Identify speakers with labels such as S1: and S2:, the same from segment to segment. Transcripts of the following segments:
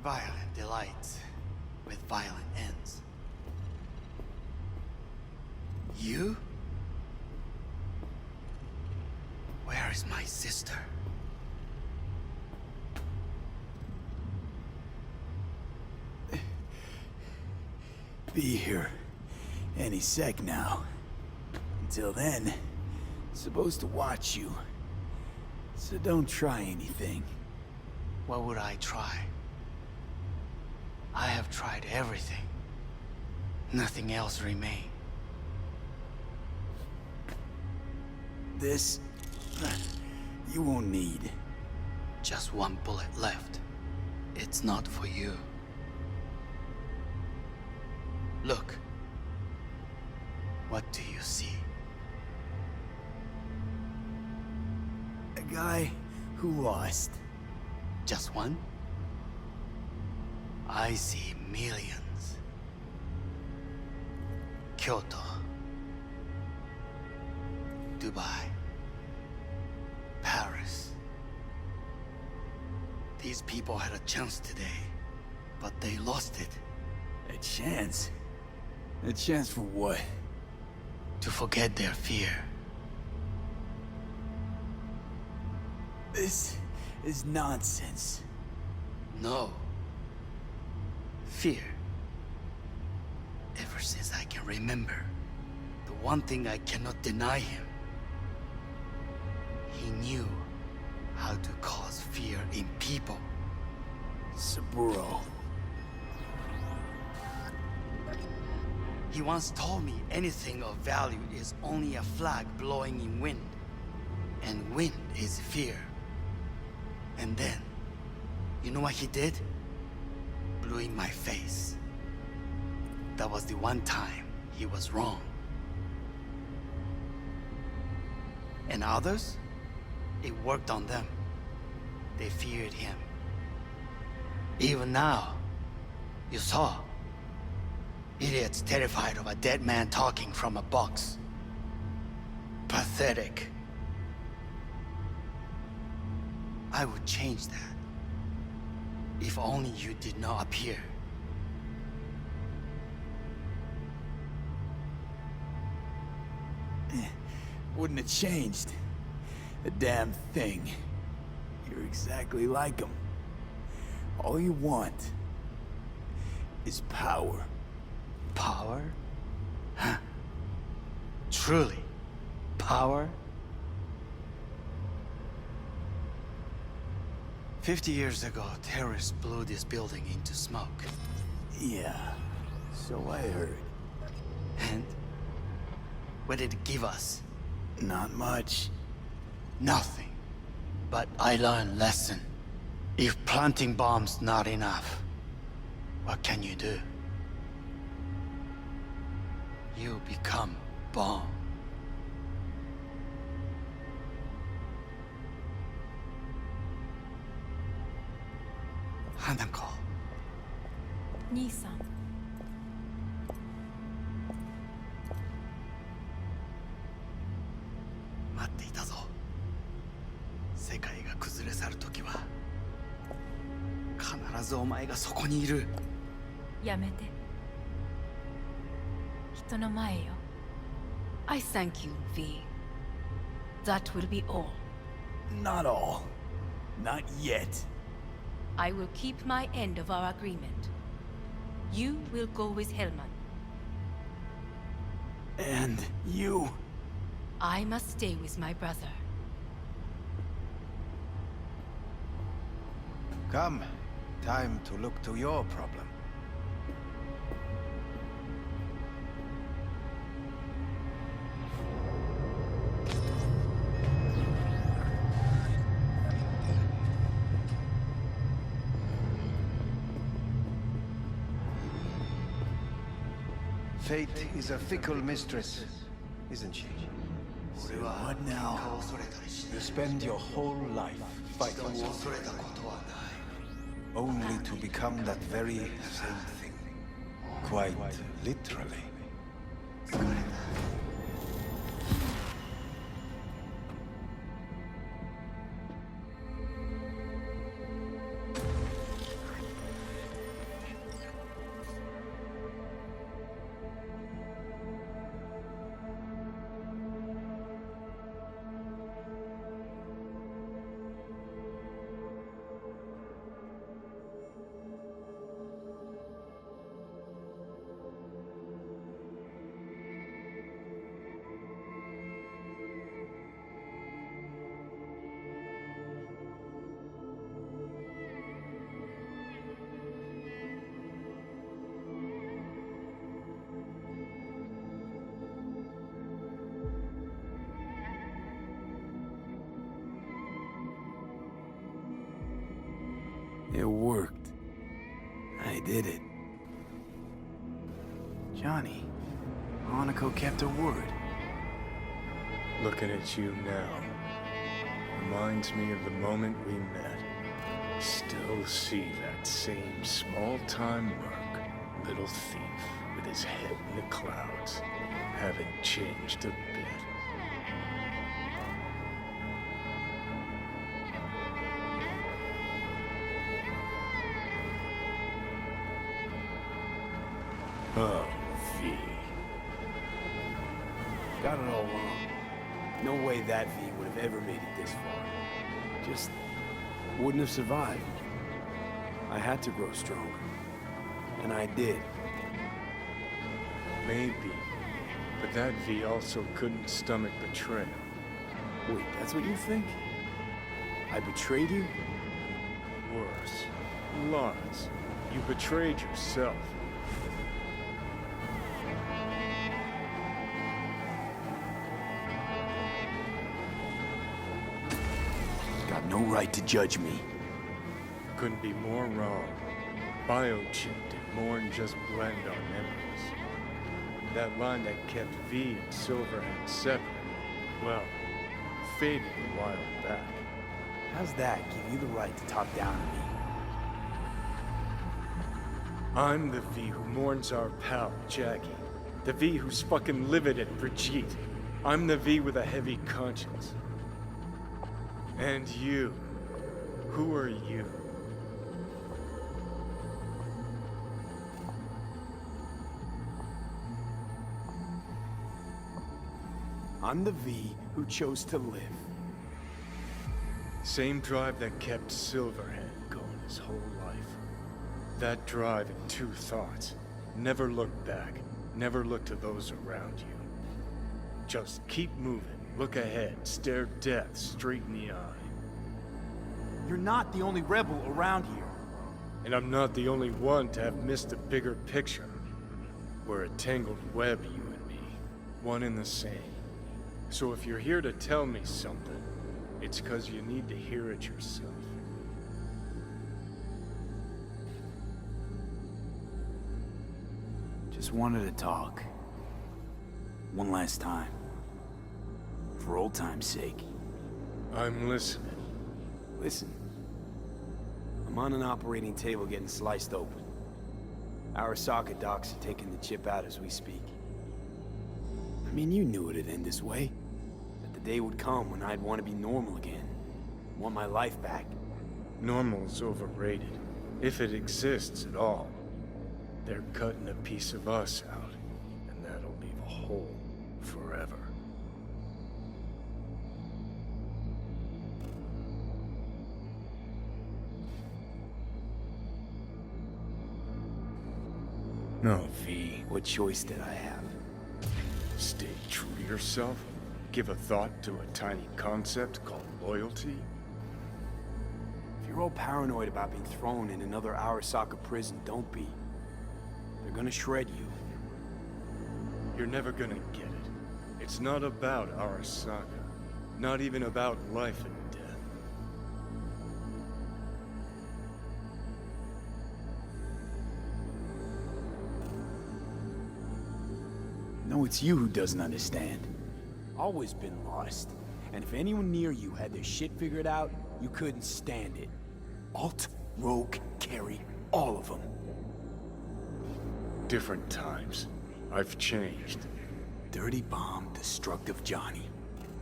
S1: Violent delights with violent ends. You? Where is my sister?
S2: Be here any sec now. Until then, supposed to watch you. So don't try anything.
S1: What would I try? I have tried everything. Nothing else remains.
S2: This... you won't need.
S1: Just one bullet left. It's not for you. Look. What do you see?
S2: A guy who lost.
S1: Just one? I see millions. Kyoto. Dubai. Paris. These people had a chance today, but they lost it.
S2: A chance? A chance for what?
S1: To forget their fear.
S2: This is nonsense.
S1: No. Fear. Ever since I can remember, the one thing I cannot deny him. He knew how to cause fear in people.
S2: Saburo.
S1: He once told me anything of value is only a flag blowing in wind. And wind is fear. And then, you know what he did? Blew in my face. That was the one time he was wrong. And others? It worked on them. They feared him. Even now, you saw. Idiots terrified of a dead man talking from a box. Pathetic. I would change that. If only you did not appear.
S2: Wouldn't have changed a damn thing. You're exactly like him. All you want is power.
S1: Power? Huh. Truly, power? 50 years ago, terrorists blew this building into smoke.
S2: Yeah, so I heard.
S1: And what did it give us?
S2: Not much.
S1: Nothing. But I learned lesson. If planting bombs not enough, what can you do? You become bomb. Hanako.
S3: 兄さん。
S1: 待っていたぞ。世界が崩れ去る時は必ずお前がそこにいる。
S3: やめて。人の前よ。I thank you, V. That will be all.
S2: Not all. Not yet.
S3: I will keep my end of our agreement. You will go with Hellman.
S2: And you...
S3: I must stay with my brother.
S4: Come. Time to look to your problem. Fate is a fickle mistress, isn't she?
S2: What now?
S4: You spend your whole life fighting, only to become that very same thing. Quite literally.
S2: It worked. I did it. Johnny, Hanako kept her word.
S5: Looking at you now reminds me of the moment we met. Still see that same small-time merc, little thief with his head in the clouds. Haven't changed a bit. Oh, V.
S2: Got it all wrong. No way that V would have ever made it this far. Just wouldn't have survived. I had to grow stronger. And I did.
S5: Maybe. But that V also couldn't stomach betrayal.
S2: Wait, that's what you think? I betrayed you?
S5: Worse. Lots. You betrayed yourself.
S2: Got no right to judge me.
S5: Couldn't be more wrong. Biochip did more than just blend our memories. That line that kept V and Silverhand separate, well, faded a while back.
S2: How's that give you the right to talk down to me?
S5: I'm the V who mourns our pal, Jackie. The V who's fucking livid at Brigitte. I'm the V with a heavy conscience. And you. Who are you?
S2: I'm the V who chose to live.
S5: Same drive that kept Silverhand going his whole life. That drive and two thoughts. Never look back. Never look to those around you. Just keep moving. Look ahead. Stare death straight in the eye.
S2: You're not the only rebel around here.
S5: And I'm not the only one to have missed the bigger picture. We're a tangled web, you and me. One and the same. So if you're here to tell me something, it's because you need to hear it yourself.
S2: Just wanted to talk. One last time. For old time's sake.
S5: I'm listening.
S2: Listen. I'm on an operating table getting sliced open. Arasaka docs are taking the chip out as we speak. I mean, you knew it'd end this way. That the day would come when I'd want to be normal again. Want my life back.
S5: Normal's overrated. If it exists at all. They're cutting a piece of us out, and that'll leave a hole forever. No, V.
S2: What choice did I have?
S5: Stay true to yourself? Give a thought to a tiny concept called loyalty?
S2: If you're all paranoid about being thrown in another Arasaka prison, don't be. They're gonna shred you.
S5: You're never gonna get it. It's not about Arasaka. Not even about life and death.
S2: No, it's you who doesn't understand. Always been lost. And if anyone near you had their shit figured out, you couldn't stand it. Alt, Rogue, Carry, all of them.
S5: Different times. I've changed.
S2: Dirty bomb, destructive Johnny.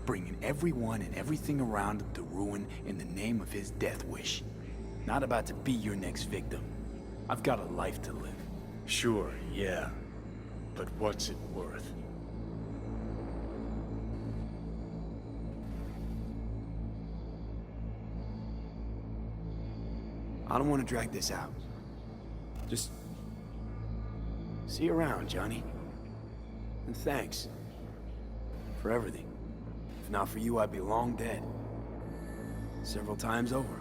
S2: Bringing everyone and everything around him to ruin in the name of his death wish. Not about to be your next victim. I've got a life to live.
S5: Sure, yeah. But what's it worth?
S2: I don't want to drag this out. Just see you around, Johnny. And thanks for everything. If not for you, I'd be long dead. Several times over.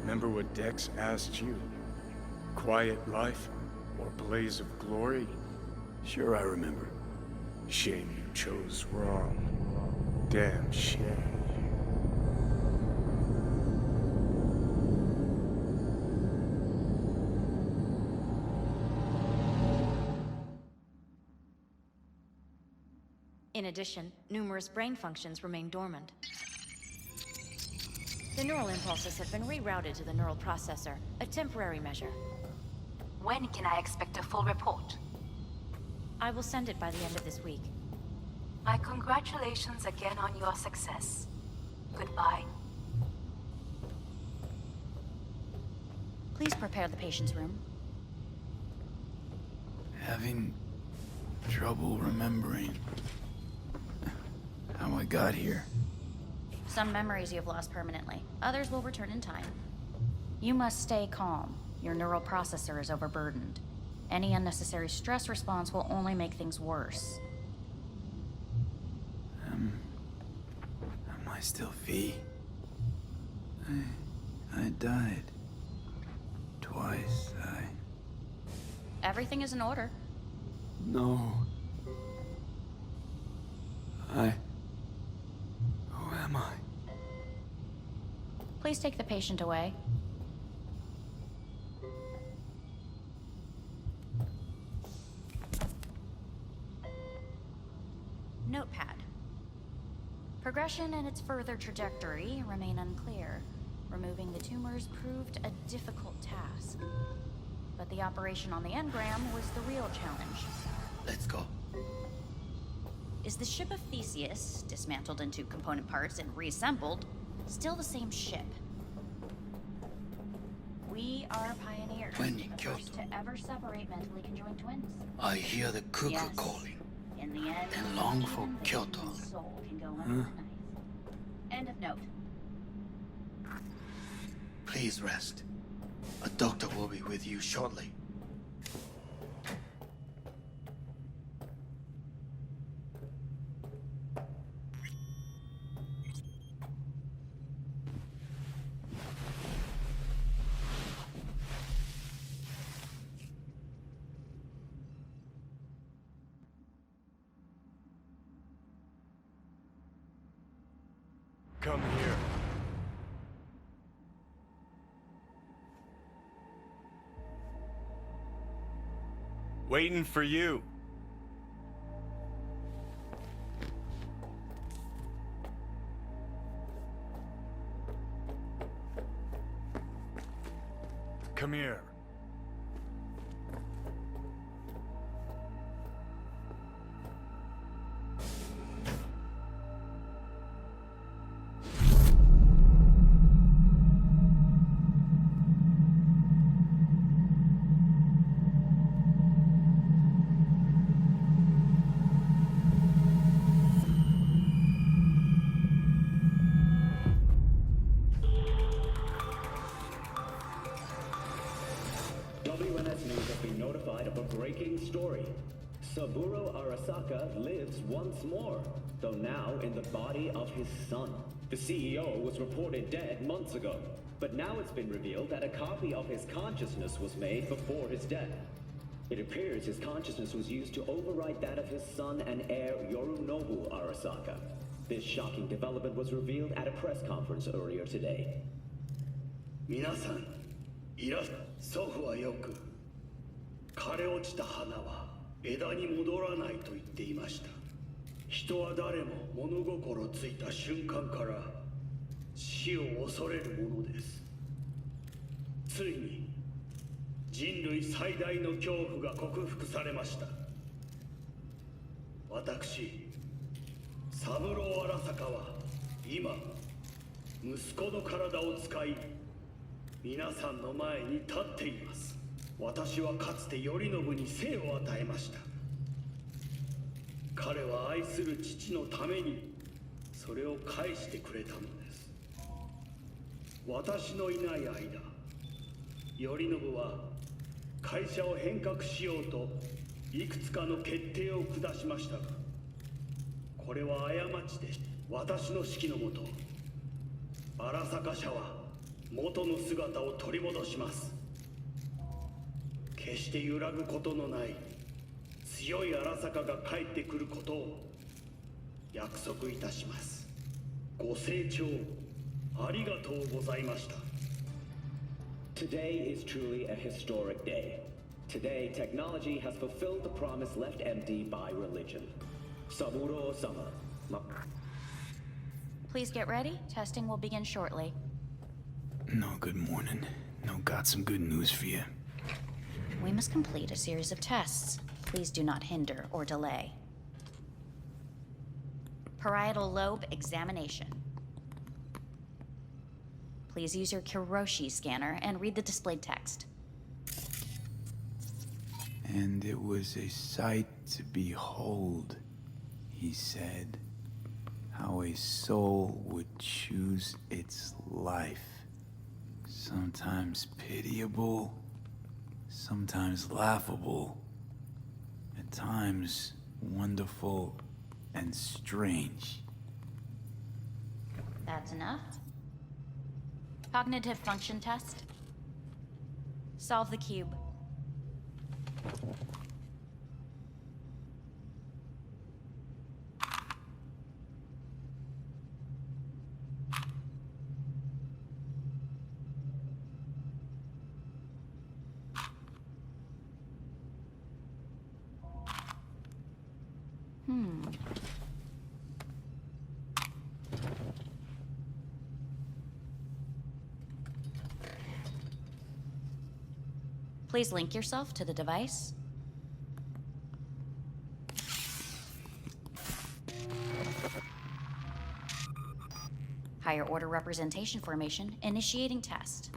S5: Remember what Dex asked you? quiet life or blaze of glory?
S2: Sure, I remember.
S5: Shame you chose wrong. Damn shame.
S6: In addition, numerous brain functions remain dormant. The neural impulses have been rerouted to the neural processor, a temporary measure.
S3: When can I expect a full report?
S6: I will send it by the end of this week.
S3: My congratulations again on your success. Goodbye.
S6: Please prepare the patient's room.
S7: Having trouble remembering how I got here.
S6: Some memories you have lost permanently. Others will return in time. You must stay calm. Your neural processor is overburdened. Any unnecessary stress response will only make things worse.
S7: Am I still V? I died. Twice,
S6: Everything is in order.
S7: No. Who am I?
S6: Please take the patient away. Notepad. Progression and its further trajectory remain unclear. Removing the tumors proved a difficult task. But the operation on the engram was the real challenge.
S1: Let's go.
S6: Is the ship of Theseus, dismantled into component parts and reassembled, still the same ship? We are pioneers,
S1: When in
S6: the
S1: Kyoto,
S6: first to ever separate mentally conjoined twins.
S1: I hear the cuckoo
S6: Yes.
S1: calling.
S6: In the end,
S1: And long for
S6: even the
S1: Kyoto.
S6: human soul can go unrecognized. End of note.
S1: Please rest. A doctor will be with you shortly.
S5: Come here. Waiting for you. Come here.
S8: WNS News has been notified of a breaking story. Saburo Arasaka lives once more, though now in the body of his son. The CEO was reported dead months ago, but now it's been revealed that a copy of his consciousness was made before his death. It appears his consciousness was used to override that of his son and heir Yorinobu Arasaka. This shocking development was revealed at a press conference earlier today.
S9: 皆さん、祖父はよく枯れ落ちた花は枝に戻らないと言っていました。人は誰も物心ついた瞬間から死を恐れるものです。ついに人類最大の恐怖が克服されました。私、三郎荒坂は今息子の体を使い皆さんの前に立っています。私はかつて頼信に生を与えました。彼は愛する父のためにそれを返してくれたのです。私のいない間、頼信は会社を変革しようといくつかの決定を下しましたが、これは過ちで私の指揮のもと荒坂社は元の姿を取り戻します。決して揺らぐことのない強い荒坂が帰ってくることを約束いたします。ご清聴ありがとうございました。
S8: Today is truly a historic day. Today, technology has fulfilled the promise left empty by religion. Saburo-sama.
S6: Please get ready. Testing will begin shortly.
S7: No, good morning. No, got some good news for you.
S6: We must complete a series of tests. Please do not hinder or delay. Parietal lobe examination. Please use your Kiroshi scanner and read the displayed text.
S7: And it was a sight to behold, he said, how a soul would choose its life. Sometimes pitiable, sometimes laughable, at times wonderful and strange.
S6: That's enough. Cognitive function test. Solve the cube. Please link yourself to the device. Higher order representation formation, initiating test.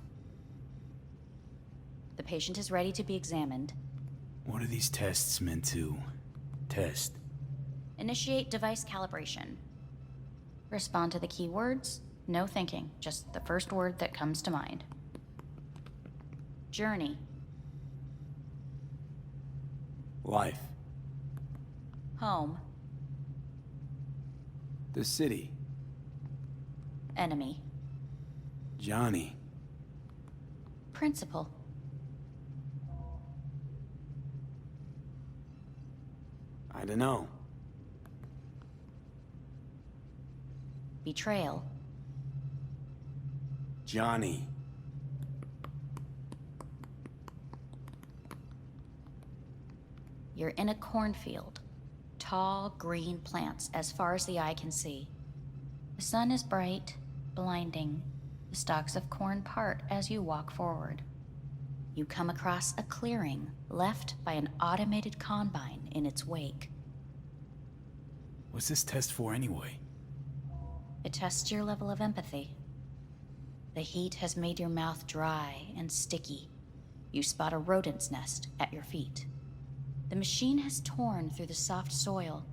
S6: The patient is ready to be examined.
S7: What are these tests meant to test?
S6: Initiate device calibration. Respond to the keywords. No thinking, just the first word that comes to mind. Journey.
S7: Life.
S6: Home.
S7: The city.
S6: Enemy.
S7: Johnny.
S6: Principal.
S7: I don't know.
S6: Betrayal.
S7: Johnny.
S6: You're in a cornfield. Tall, green plants as far as the eye can see. The sun is bright, blinding. The stalks of corn part as you walk forward. You come across a clearing left by an automated combine in its wake.
S7: What's this test for anyway?
S6: It tests your level of empathy. The heat has made your mouth dry and sticky. You spot a rodent's nest at your feet. The machine has torn through the soft soil.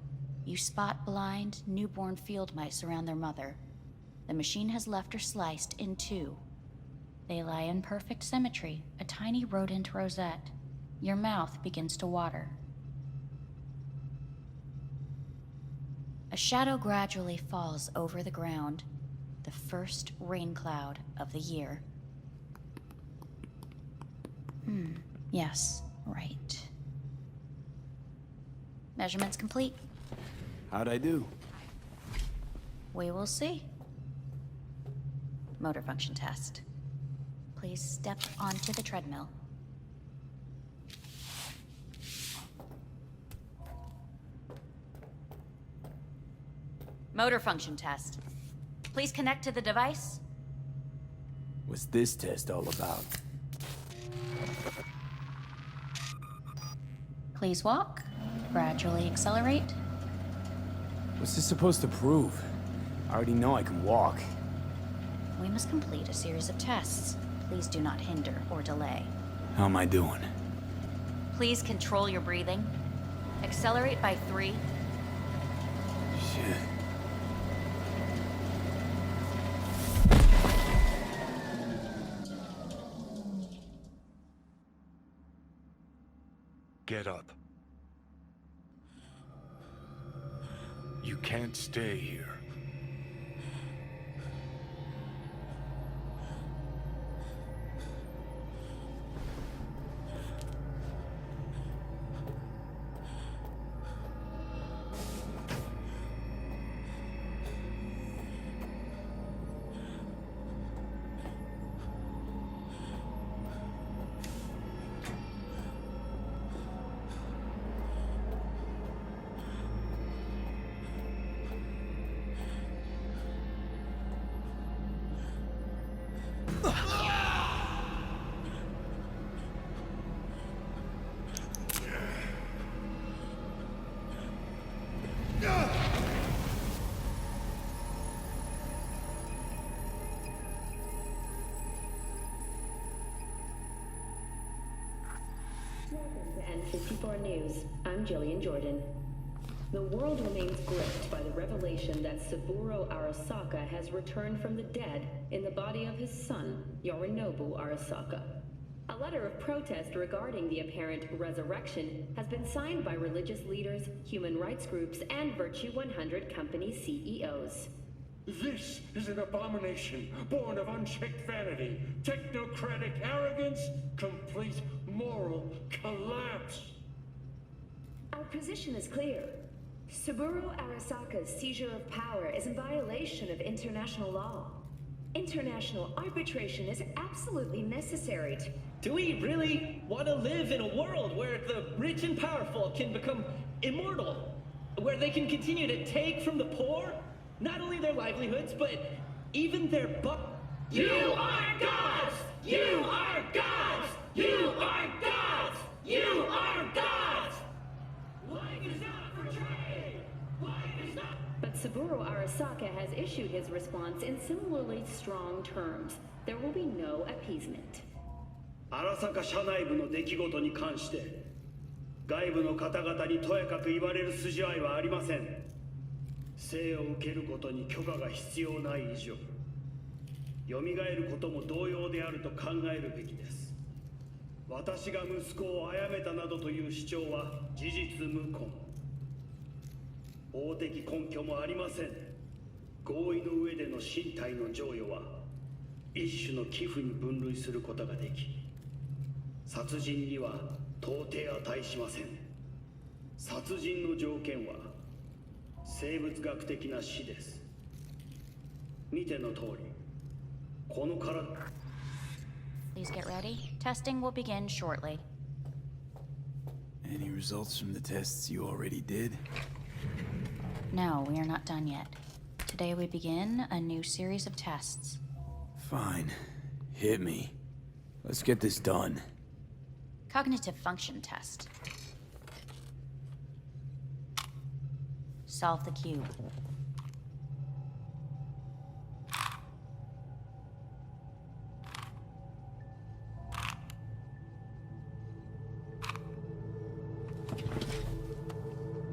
S6: You spot blind, newborn field mice around their mother. The machine has left her sliced in two. They lie in perfect symmetry, a tiny rodent rosette. Your mouth begins to water. A shadow gradually falls over the ground, the first rain cloud of the year. Yes, right. Measurements complete.
S7: How'd I do?
S6: We will see. Motor function test. Please step onto the treadmill. Motor function test. Please connect to the device.
S7: What's this test all about?
S6: Please walk. Gradually accelerate.
S7: What's this supposed to prove? I already know I can walk.
S6: We must complete a series of tests. Please do not hinder or delay.
S7: How am I doing?
S6: Please control your breathing. Accelerate by 3.
S7: Shit.
S5: Get up. You can't stay here.
S10: And 54 News. I'm Jillian Jordan. The world remains gripped by the revelation that Saburo Arasaka has returned from the dead in the body of his son, Yorinobu Arasaka. A letter of protest regarding the apparent resurrection has been signed by religious leaders, human rights groups, and Virtue 100 company CEOs.
S5: This is an abomination born of unchecked vanity, technocratic arrogance, complete moral collapse.
S10: Our position is clear. Saburo Arasaka's seizure of power is in violation of international law. International arbitration is absolutely necessary to...
S11: Do we really want to live in a world where the rich and powerful can become immortal? Where they can continue to take from the poor? Not only their livelihoods, but even their You are gods! You are gods! You are gods! You are gods! Life is not for trade! Life is not...
S10: But Saburo Arasaka has issued his response in similarly strong terms. There will be no appeasement.
S9: 荒坂社内部の出来事に関して外部の方々にとやかく言われる筋合いはありません。生を受けることに許可が必要ない以上、蘇ることも同様であると考えるべきです。私が息子を殺めたなどという主張は事実無根。法的根拠もありません。合意の上での身体の贈与は一種の寄付に分類することができ、殺人には到底値しません。殺人の条件は生物学的な死です。見ての通り、この体。
S6: Please get ready. Testing will begin shortly.
S7: Any results from the tests you already did?
S6: No, we are not done yet. Today we begin a new series of tests.
S7: Fine. Hit me. Let's get this done.
S6: Cognitive function test. Solve the cube.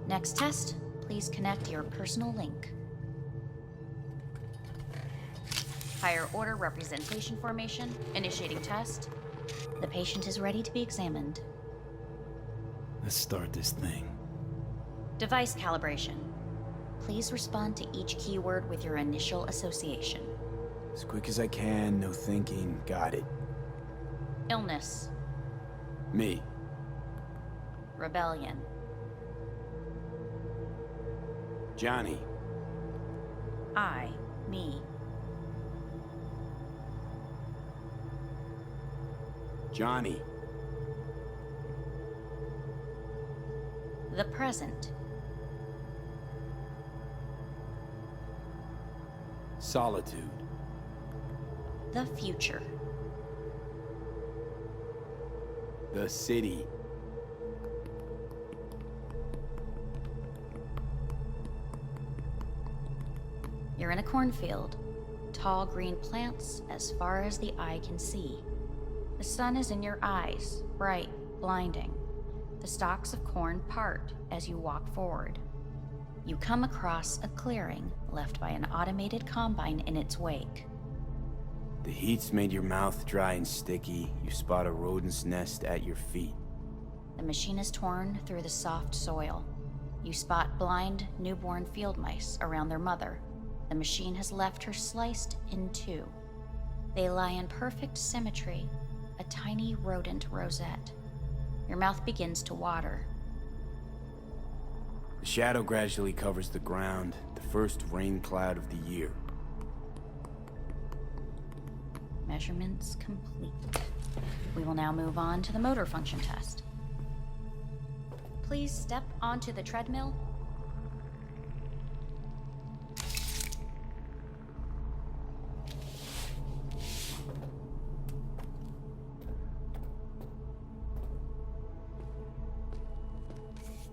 S6: Next test, please connect your personal link. Higher order representation formation, initiating test. The patient is ready to be examined.
S7: Let's start this thing.
S6: Device calibration. Please respond to each keyword with your initial association.
S7: As quick as I can, no thinking. Got it.
S6: Illness.
S7: Me.
S6: Rebellion.
S7: Johnny.
S6: I. Me.
S7: Johnny.
S6: The present.
S7: Solitude.
S6: The future.
S7: The city.
S6: You're in a cornfield. Tall green plants as far as the eye can see. The sun is in your eyes, bright, blinding. The stalks of corn part as you walk forward. You come across a clearing left by an automated combine in its wake.
S7: The heat's made your mouth dry and sticky. You spot a rodent's nest at your feet.
S6: The machine is torn through the soft soil. You spot blind, newborn field mice around their mother. The machine has left her sliced in two. They lie in perfect symmetry, a tiny rodent rosette. Your mouth begins to water.
S7: The shadow gradually covers the ground, the first rain cloud of the year.
S6: Measurements complete. We will now move on to the motor function test. Please step onto the treadmill.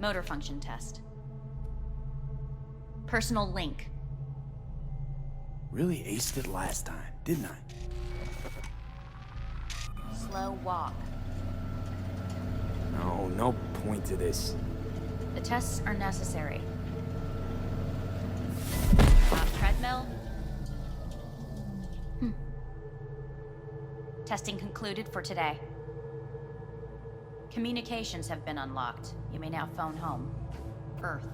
S6: Motor function test. Personal link.
S7: Really aced it last time, didn't I?
S6: Slow walk.
S2: No point to this.
S6: The tests are necessary. Treadmill. Testing concluded for today. Communications have been unlocked. You may now phone home. Earth.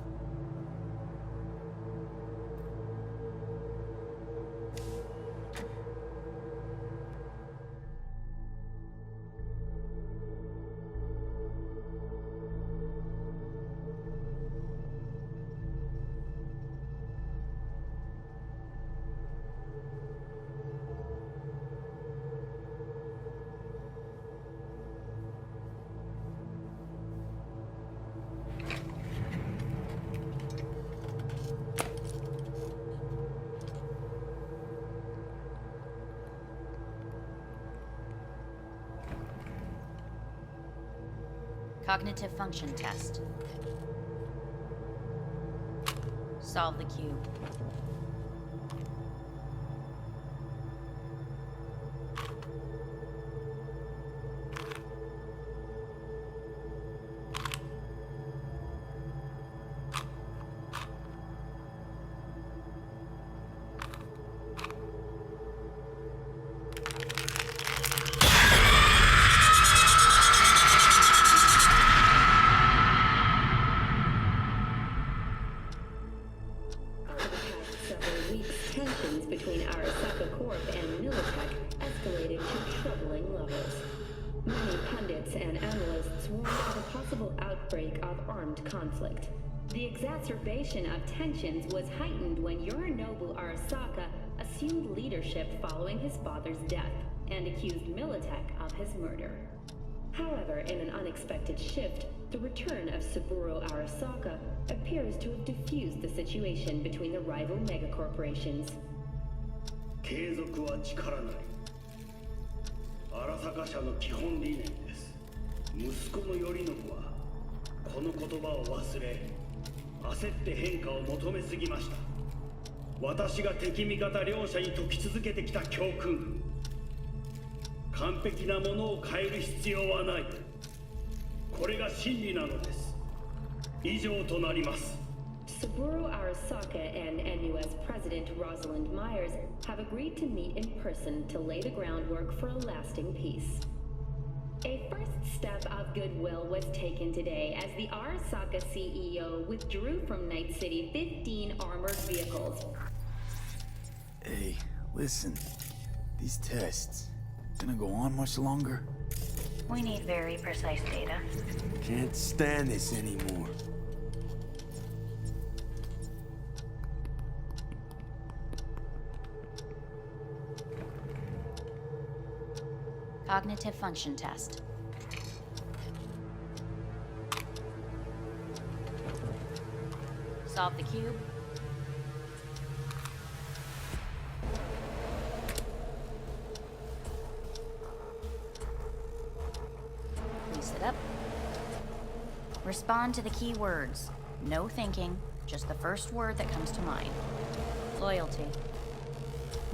S6: Cognitive function test. Solve the cube.
S10: Tensions between Arasaka Corp and Militech escalated to troubling levels. Many pundits and analysts warned of a possible outbreak of armed conflict. The exacerbation of tensions was heightened when Yorinobu Arasaka assumed leadership following his father's death and accused Militech of his murder. However, in an unexpected shift, the return of Saburo Arasaka appears to have diffused the situation between the rival megacorporations.
S9: 継続は力なり。荒坂社の基本理念です。息子の頼信はこの言葉を忘れ、焦って変化を求めすぎました。私が敵味方両者に説き続けてきた教訓。完璧なものを変える必要はない。これが真理なのです。以上となります。
S10: Saburo Arasaka and NUS President Rosalind Myers have agreed to meet in person to lay the groundwork for a lasting peace. A first step of goodwill was taken today as the Arasaka CEO withdrew from Night City 15 armored vehicles.
S7: Hey, listen. These tests, gonna go on much longer?
S6: We need very precise data.
S2: Can't stand this anymore.
S6: Cognitive function test. Solve the cube. Please sit up. Respond to the key words. No thinking, just the first word that comes to mind. Loyalty.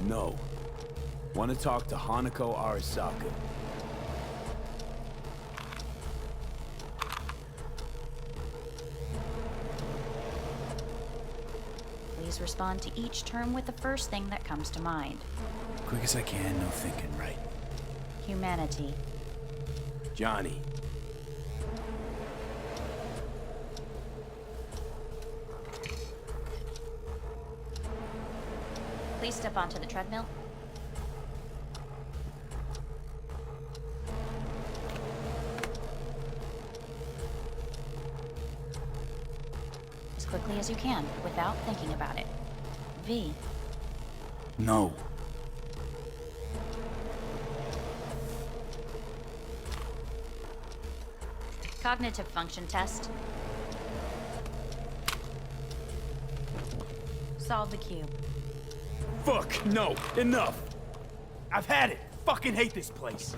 S2: No. Want to talk to Hanako Arasaka.
S6: Please respond to each term with the first thing that comes to mind.
S7: Quick as I can, no thinking, right?
S6: Humanity.
S2: Johnny.
S6: Please step onto the treadmill. As quickly as you can, without thinking about it. V.
S7: No.
S6: Cognitive function test. Solve the cube.
S2: Fuck, no, enough. I've had it. Fucking hate this place.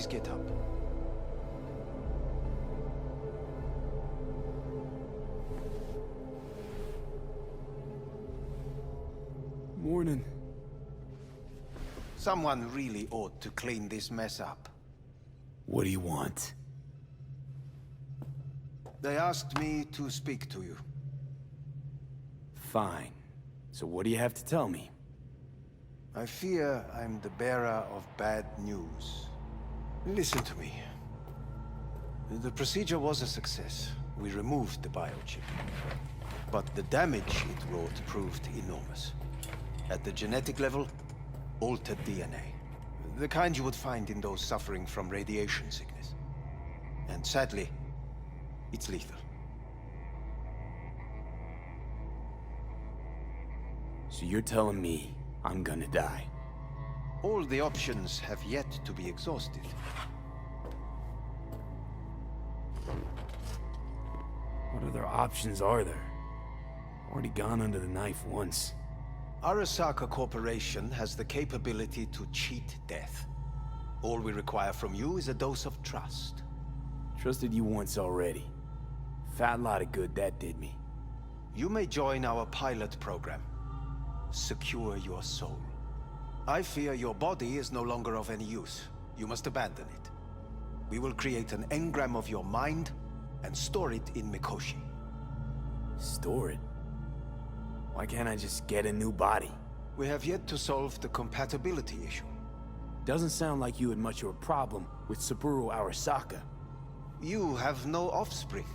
S4: Please get up.
S2: Morning.
S4: Someone really ought to clean this mess up.
S2: What do you want?
S4: They asked me to speak to you.
S2: Fine. So what do you have to tell me?
S4: I fear I'm the bearer of bad news. Listen to me. The procedure was a success. We removed the biochip. But the damage it wrought proved enormous. At the genetic level, altered DNA. The kind you would find in those suffering from radiation sickness. And sadly, it's lethal.
S2: So you're telling me I'm gonna die?
S4: All the options have yet to be exhausted.
S2: What other options are there? Already gone under the knife once.
S4: Arasaka Corporation has the capability to cheat death. All we require from you is a dose of trust.
S2: Trusted you once already. Fat lot of good that did me.
S4: You may join our pilot program. Secure your soul. I fear your body is no longer of any use. You must abandon it. We will create an engram of your mind and store it in Mikoshi.
S2: Store it? Why can't I just get a new body?
S4: We have yet to solve the compatibility issue.
S2: Doesn't sound like you had much of a problem with Saburo Arasaka.
S4: You have no offspring.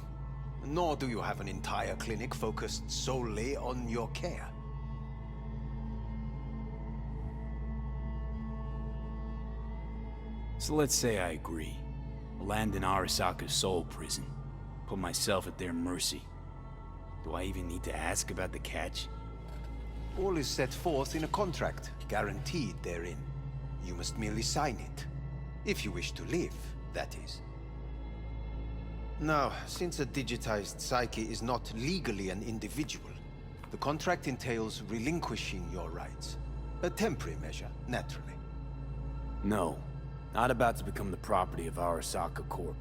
S4: Nor do you have an entire clinic focused solely on your care.
S2: So let's say I agree. Land in Arasaka's soul prison. Put myself at their mercy. Do I even need to ask about the catch?
S4: All is set forth in a contract, guaranteed therein. You must merely sign it. If you wish to live, that is. Now, since a digitized psyche is not legally an individual, the contract entails relinquishing your rights. A temporary measure, naturally.
S2: No. Not about to become the property of Arasaka Corp.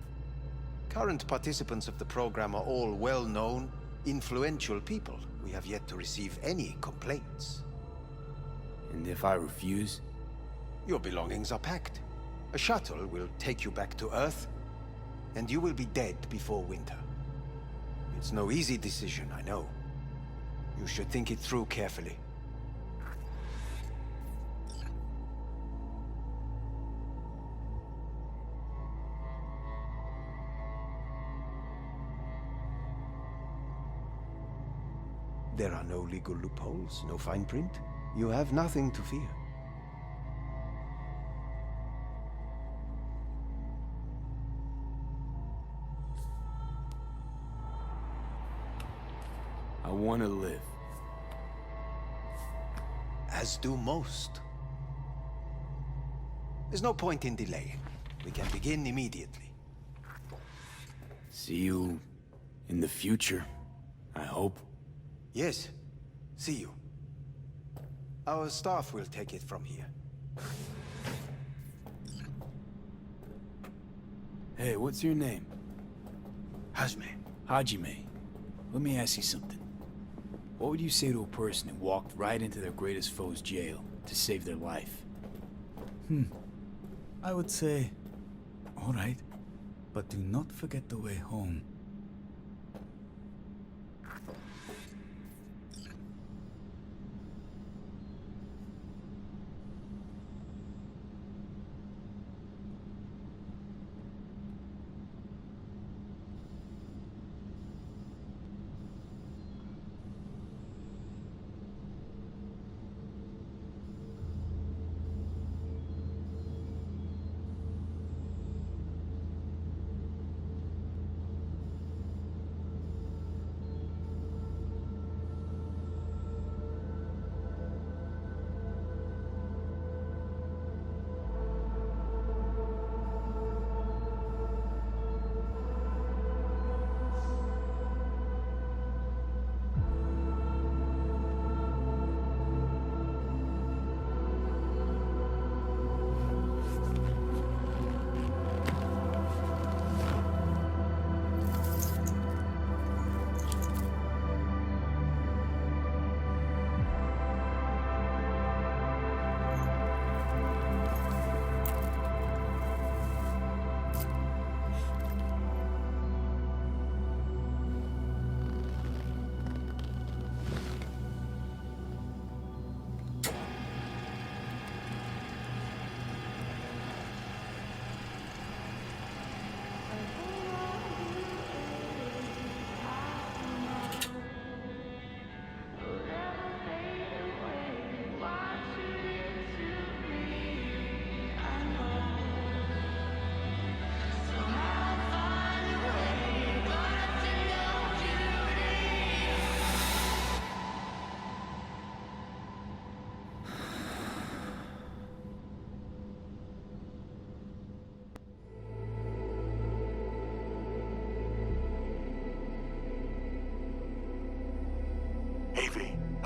S4: Current participants of the program are all well-known, influential people. We have yet to receive any complaints.
S2: And if I refuse?
S4: Your belongings are packed. A shuttle will take you back to Earth, and you will be dead before winter. It's no easy decision, I know. You should think it through carefully. There are no legal loopholes, no fine print. You have nothing to fear.
S2: I want to live.
S4: As do most. There's no point in delaying. We can begin immediately.
S2: See you in the future, I hope.
S4: Yes. See you. Our staff will take it from here.
S2: Hey, what's your name?
S4: Hajime.
S2: Hajime. Let me ask you something. What would you say to a person who walked right into their greatest foe's jail to save their life?
S12: I would say, all right, but do not forget the way home.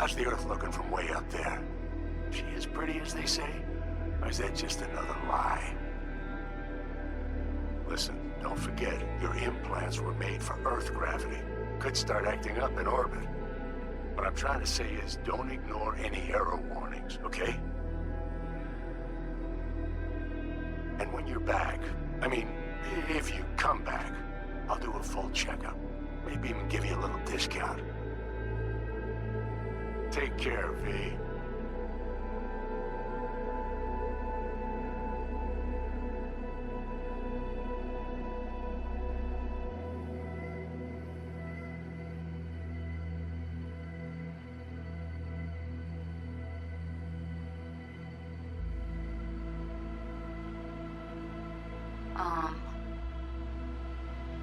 S13: How's the Earth looking from way up there? She as pretty as they say? Or is that just another lie? Listen, don't forget, your implants were made for Earth gravity. Could start acting up in orbit. What I'm trying to say is, don't ignore any error warnings, okay? And when you're back, I mean, if you come back, I'll do a full checkup. Maybe even give you a little discount. Take care, V.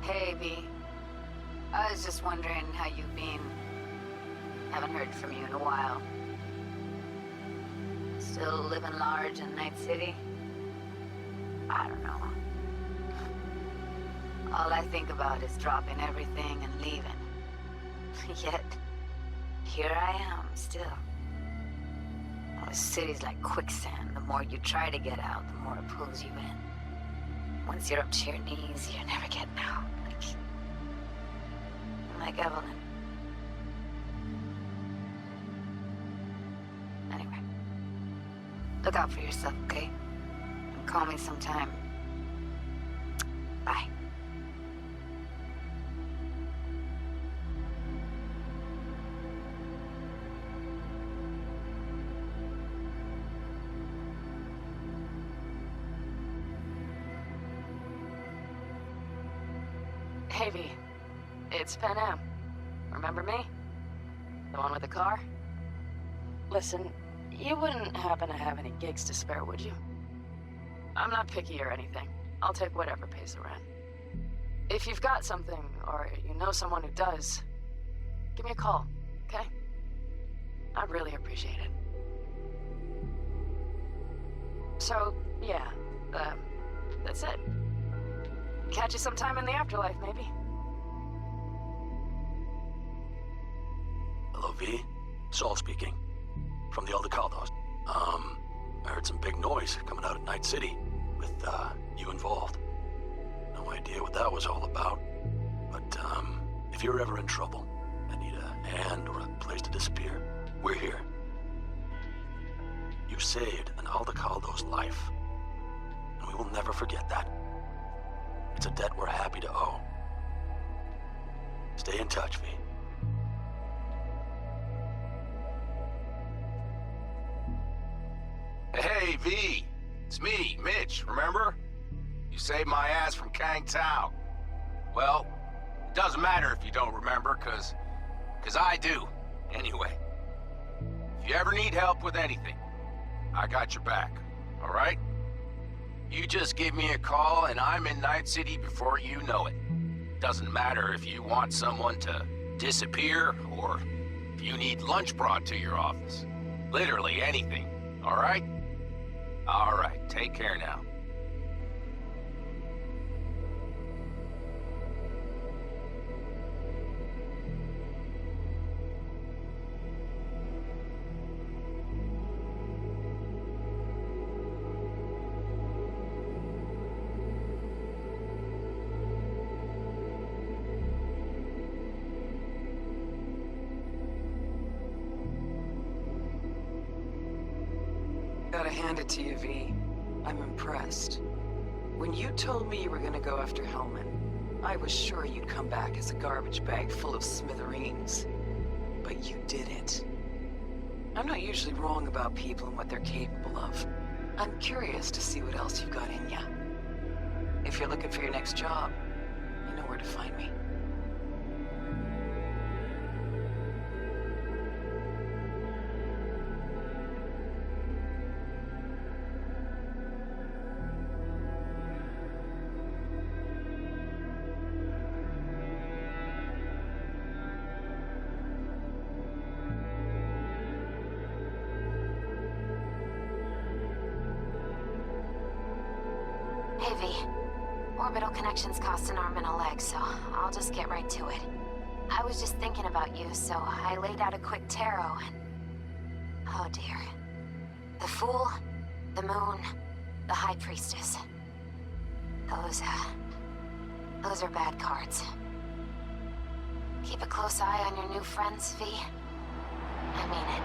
S14: Hey, V. I was just wondering how you've been. Haven't heard from you in a while. Still living large in Night City? I don't know. All I think about is dropping everything and leaving. Yet, here I am, still. The city's like quicksand. The more you try to get out, the more it pulls you in. Once you're up to your knees, you're never getting out. Like Evelyn. Anyway. Look out for yourself, okay? And call me sometime. Bye.
S15: Hey, V. It's Pan Am. Remember me? The one with the car? Listen, you wouldn't happen to have any gigs to spare, would you? I'm not picky or anything. I'll take whatever pays the rent. If you've got something, or you know someone who does, give me a call, okay? I'd really appreciate it. So, yeah, that's it. Catch you sometime in the afterlife, maybe.
S16: Hello, V. Saul speaking. From the Aldecaldos. I heard some big noise coming out of Night City with, you involved. No idea what that was all about. But, if you're ever in trouble and need a hand or a place to disappear, we're here. You saved an Aldecaldo's life. And we will never forget that. It's a debt we're happy to owe. Stay in touch, V.
S13: Hey, V. It's me, Mitch, remember? You saved my ass from Kang Tao. Well, it doesn't matter if you don't remember, cause I do. Anyway, if you ever need help with anything, I got your back, all right? You just give me a call and I'm in Night City before you know it. Doesn't matter if you want someone to disappear or if you need lunch brought to your office. Literally anything, all right? All right, take care now.
S15: Gotta hand it to you, V. I'm impressed. When you told me you were gonna go after Hellman, I was sure you'd come back as a garbage bag full of smithereens. But you didn't. I'm not usually wrong about people and what they're capable of. I'm curious to see what else you've got in ya. If you're looking for your next job, you know where to find me.
S14: Hey, V. Orbital connections cost an arm and a leg, so I'll just get right to it. I was just thinking about you, so I laid out a quick tarot, and Oh dear. The Fool, the Moon, the High Priestess. Those are bad cards. Keep a close eye on your new friends, V. I mean it.